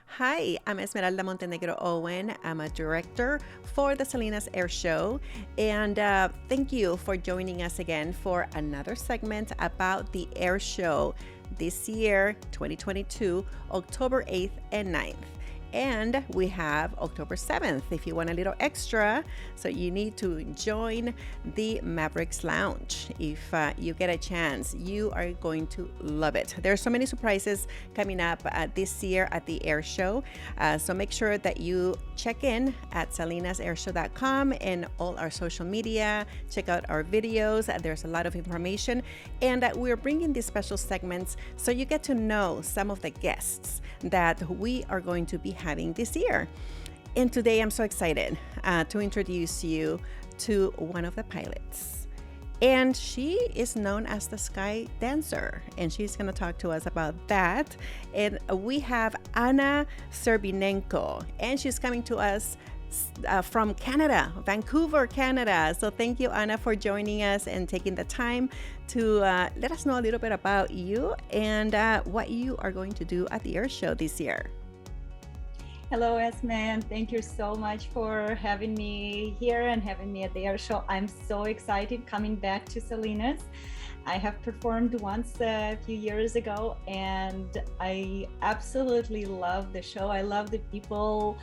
Hi, I'm Esmeralda Montenegro Owen. I'm a director for the Salinas Airshow. And thank you for joining us again for another segment about the Airshow this year, 2022, October 8th and 9th. And we have October 7th if you want a little extra. So you need to join the Mavericks Lounge. If you get a chance, you are going to love it. There are so many surprises coming up this year at the Air Show. So make sure that you check in at salinasairshow.com and all our social media. Check out our videos. There's a lot of information. And we're bringing these special segments so you get to know some of the guests that we are going to be having this year. And today I'm so excited to introduce you to one of the pilots. And she is known as the Sky Dancer, and she's going to talk to us about that. And we have Anna Serbinenko, and she's coming to us from Canada, Vancouver, Canada. So thank you, Anna, for joining us and taking the time to let us know a little bit about you and what you are going to do at the Air Show this year. Hello, Esme. Thank you so much for having me here and having me at the Air Show. I'm so excited coming back to Salinas. I have performed once a few years ago, and I absolutely love the show. I love the people,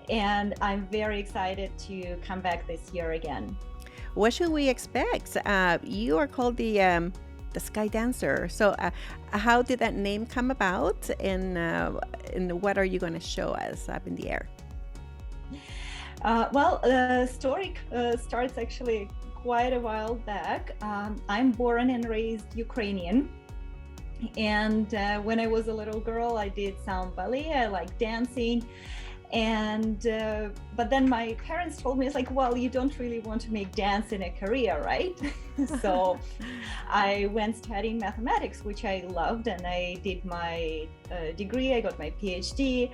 and I'm very excited to come back this year again. What should we expect? You are called the Sky Dancer. So how did that name come about, and what are you going to show us up in the air? The story starts actually quite a while back. I'm born and raised Ukrainian. And when I was a little girl, I did some ballet. I like dancing. And but then my parents told me, it's like, well, you don't really want to make dance in a career, right? So I went studying mathematics, which I loved, and I did my degree. I got my PhD,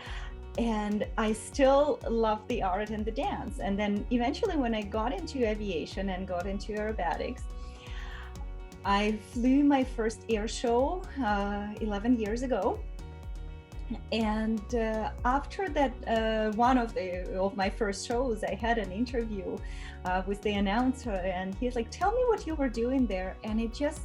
and I still loved the art and the dance. And then eventually when I got into aviation and got into aerobatics, I flew my first air show 11 years ago. And after that, one of my first shows, I had an interview with the announcer, and he's like, "Tell me what you were doing there." And it just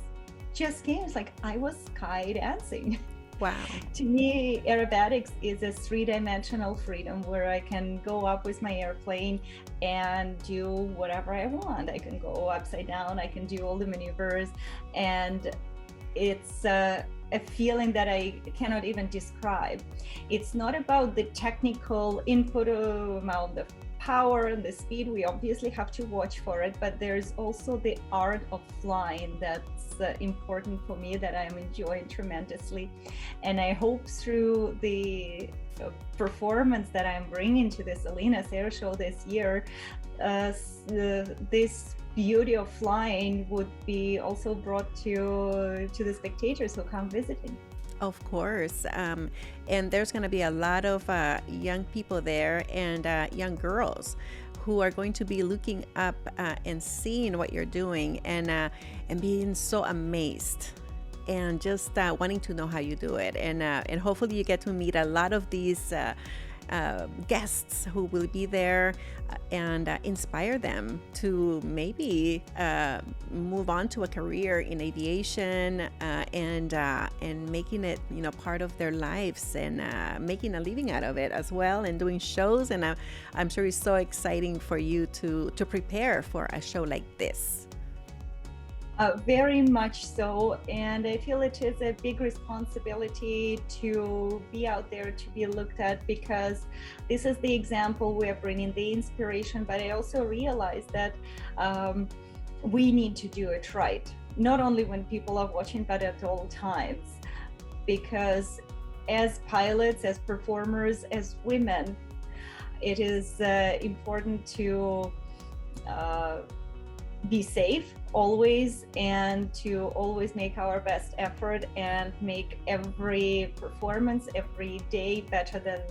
came. It's like I was sky dancing. Wow. To me, aerobatics is a three-dimensional freedom where I can go up with my airplane and do whatever I want. I can go upside down. I can do all the maneuvers, and it's a feeling that I cannot even describe. It's not about the technical input amount of power and the speed. We obviously have to watch for it, but there's also the art of flying that's important for me, that I'm enjoying tremendously. And I hope through the performance that I'm bringing to the Salinas Air Show this year, this beauty of flying would be also brought to the spectators who come visiting. Of course. And there's going to be a lot of young people there, and young girls who are going to be looking up and seeing what you're doing, and being so amazed and just wanting to know how you do it. And hopefully you get to meet a lot of these guests who will be there and inspire them to maybe move on to a career in aviation and making it, part of their lives, and making a living out of it as well, and doing shows. And I'm sure it's so exciting for you to prepare for a show like this. Very much so, and I feel it is a big responsibility to be out there, to be looked at, because this is the example we're bringing, the inspiration. But I also realize that we need to do it right, not only when people are watching, but at all times, because as pilots, as performers, as women, it is important to be safe always, and to always make our best effort and make every performance, every day better than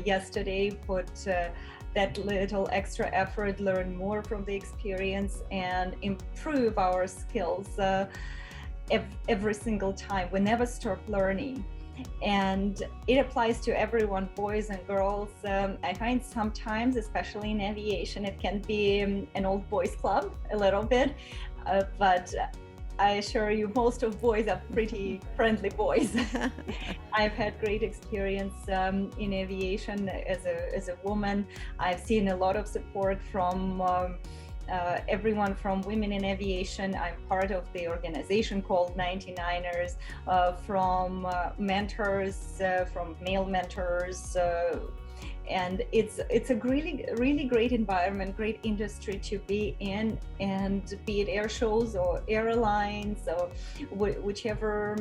yesterday. Put that little extra effort, learn more from the experience, and improve our skills every single time. We never stop learning. And it applies to everyone, boys and girls. I find sometimes, especially in aviation, it can be an old boys club a little bit, but I assure you, most of boys are pretty friendly boys. I've had great experience in aviation as a woman. I've seen a lot of support from everyone from Women in Aviation. I'm part of the organization called 99ers, from mentors, from male mentors, and it's a really great environment, great industry to be in, and be it air shows or airlines or whichever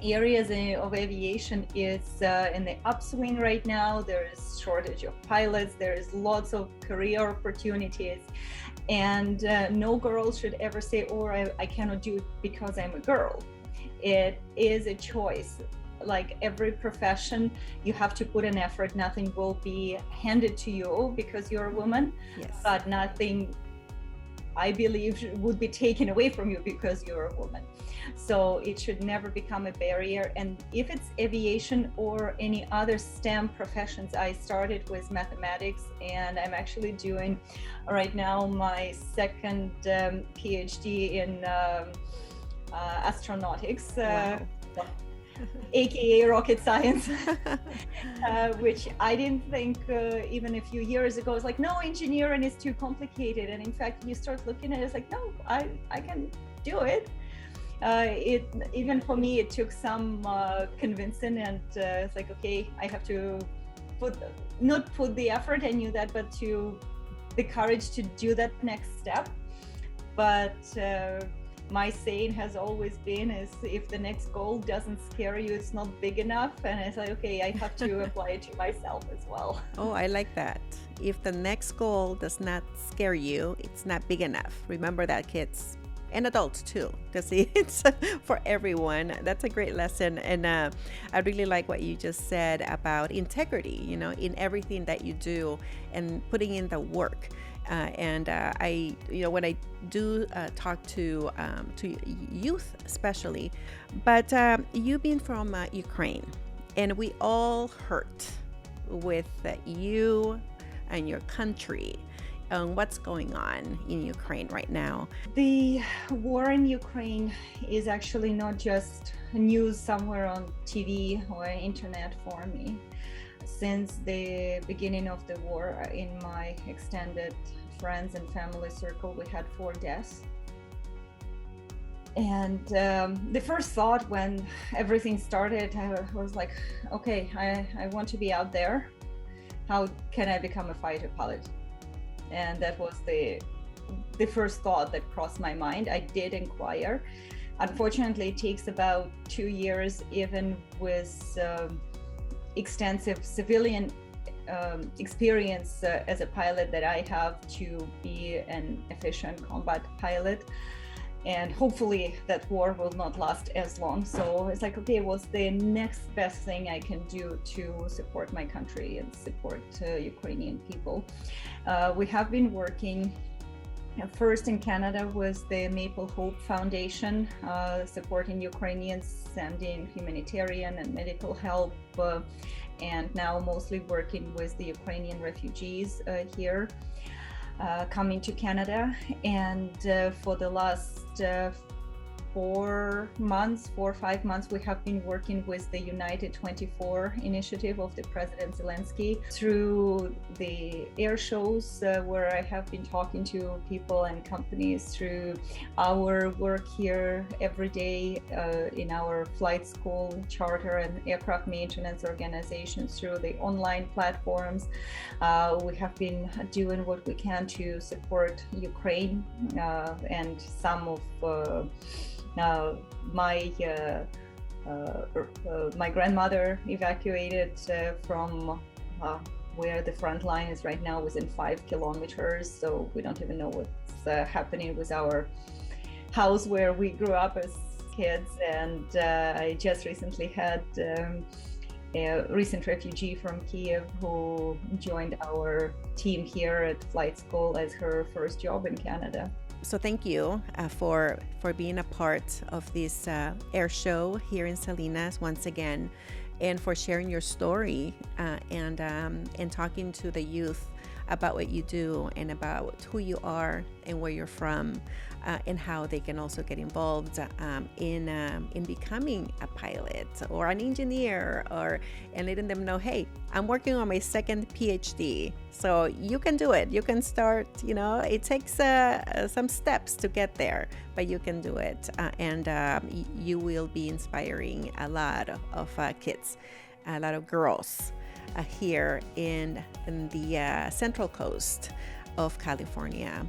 areas of aviation is in the upswing right now. There is shortage of pilots, there is lots of career opportunities, and no girl should ever say, oh, I cannot do it because I'm a girl. It is a choice. Like every profession, you have to put an effort. Nothing will be handed to you because you're a woman, Yes. but nothing, I believe, would be taken away from you because you're a woman. So it should never become a barrier. And if it's aviation or any other STEM professions, I started with mathematics, and I'm actually doing right now my second PhD in astronautics. Wow. AKA rocket science, which I didn't think even a few years ago. It's like, no, engineering is too complicated. And in fact, you start looking at it, it's like, no, I can do it. Even for me, it took some convincing, and it's like, okay, I have to not put the effort, I knew that, but the courage to do that next step. But my saying has always been is, if the next goal doesn't scare you, it's not big enough. And it's like, okay, I have to apply it to myself as well. Oh, I like that. If the next goal does not scare you, it's not big enough. Remember that, kids. And adults too, because it's for everyone. That's a great lesson. And I really like what you just said about integrity, in everything that you do, and putting in the work. I, when I do talk to youth especially, but you've been from Ukraine, and we all hurt with you and your country. What's going on in Ukraine right now? The war in Ukraine is actually not just news somewhere on TV or internet for me. Since the beginning of the war, in my extended friends and family circle, we had 4 deaths. And the first thought when everything started, I was like, okay, I want to be out there. How can I become a fighter pilot? And that was the first thought that crossed my mind. I did inquire. Unfortunately, it takes about 2 years, even with extensive civilian experience as a pilot that I have, to be an efficient combat pilot. And hopefully that war will not last as long. So it's like, okay, what's the next best thing I can do to support my country and support Ukrainian people? We have been working first in Canada with the Maple Hope Foundation, supporting Ukrainians, sending humanitarian and medical help, and now mostly working with the Ukrainian refugees here. Coming to Canada, and for the last 4 or 5 months, we have been working with the United 24 initiative of the President Zelensky through the air shows, where I have been talking to people and companies, through our work here every day in our flight school, charter and aircraft maintenance organizations, through the online platforms. We have been doing what we can to support Ukraine, and some of my grandmother evacuated from where the front line is right now, within 5 kilometers. So we don't even know what's happening with our house where we grew up as kids. And I just recently had a recent refugee from Kiev who joined our team here at flight school as her first job in Canada. So thank you for being a part of this air show here in Salinas once again, and for sharing your story and talking to the youth about what you do and about who you are and where you're from, and how they can also get involved in becoming a pilot or an engineer, and letting them know, hey, I'm working on my second PhD, so you can do it. You can start. It takes some steps to get there, but you can do it, and you will be inspiring a lot of kids, a lot of girls here in the Central Coast of California.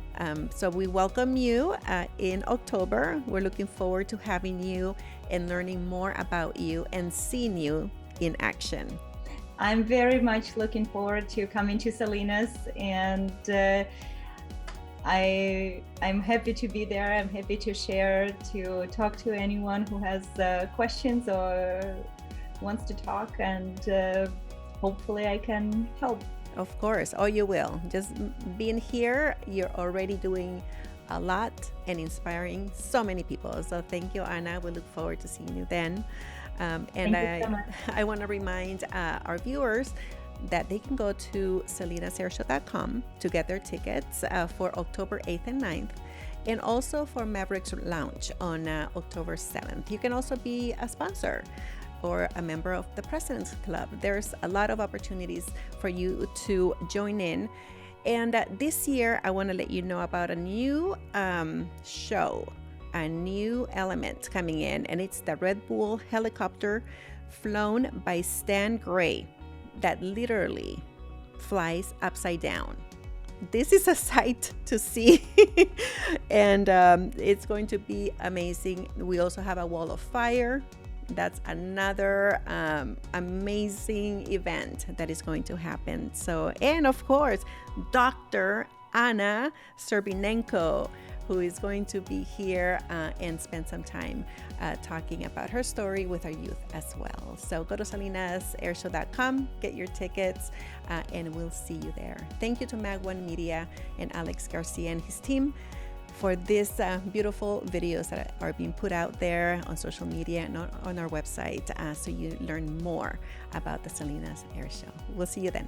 So we welcome you in October. We're looking forward to having you and learning more about you and seeing you in action. I'm very much looking forward to coming to Salinas, and I'm happy to be there. I'm happy to share, to talk to anyone who has questions or wants to talk, and hopefully I can help. Of course. Oh, you will. Just being here, you're already doing a lot and inspiring so many people. So thank you, Anna. We look forward to seeing you then. And Thank you so much. I want to remind our viewers that they can go to salinasairshow.com to get their tickets for October 8th and 9th, and also for Mavericks Lounge on October 7th. You can also be a sponsor or a member of the President's Club. There's a lot of opportunities for you to join in. And this year, I want to let you know about a new show, a new element coming in, and it's the Red Bull helicopter flown by Stan Gray that literally flies upside down. This is a sight to see, and it's going to be amazing. We also have a wall of fire. That's another amazing event that is going to happen. So, and of course, Dr. Anna Serbinenko, who is going to be here and spend some time talking about her story with our youth as well. So go to salinasairshow.com, get your tickets, and we'll see you there. Thank you to Mag1 Media and Alex Garcia and his team for these beautiful videos that are being put out there on social media and on our website, so you learn more about the Salinas Air Show. We'll see you then.